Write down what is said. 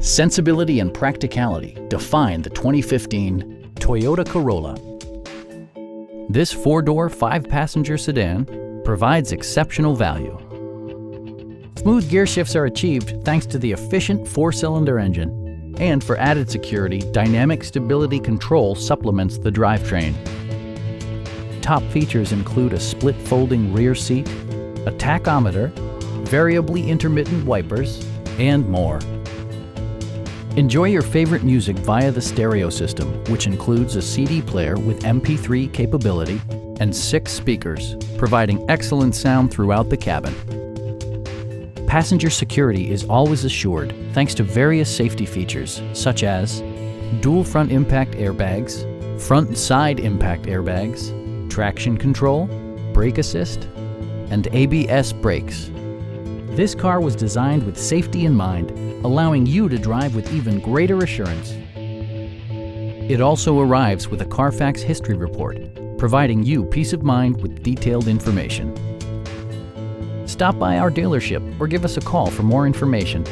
Sensibility and practicality define the 2015 Toyota Corolla. This four-door, five-passenger sedan provides exceptional value. Smooth gear shifts are achieved thanks to the efficient four-cylinder engine. And for added security, dynamic stability control supplements the drivetrain. Top features include a split folding rear seat, a tachometer, variably intermittent wipers, and more. Enjoy your favorite music via the stereo system, which includes a CD player with MP3 capability and 6 speakers, providing excellent sound throughout the cabin. Passenger security is always assured thanks to various safety features such as dual front impact airbags, front and side impact airbags, traction control, brake assist, and ABS brakes. This car was designed with safety in mind, allowing you to drive with even greater assurance. It also arrives with a Carfax history report, providing you peace of mind with detailed information. Stop by our dealership or give us a call for more information.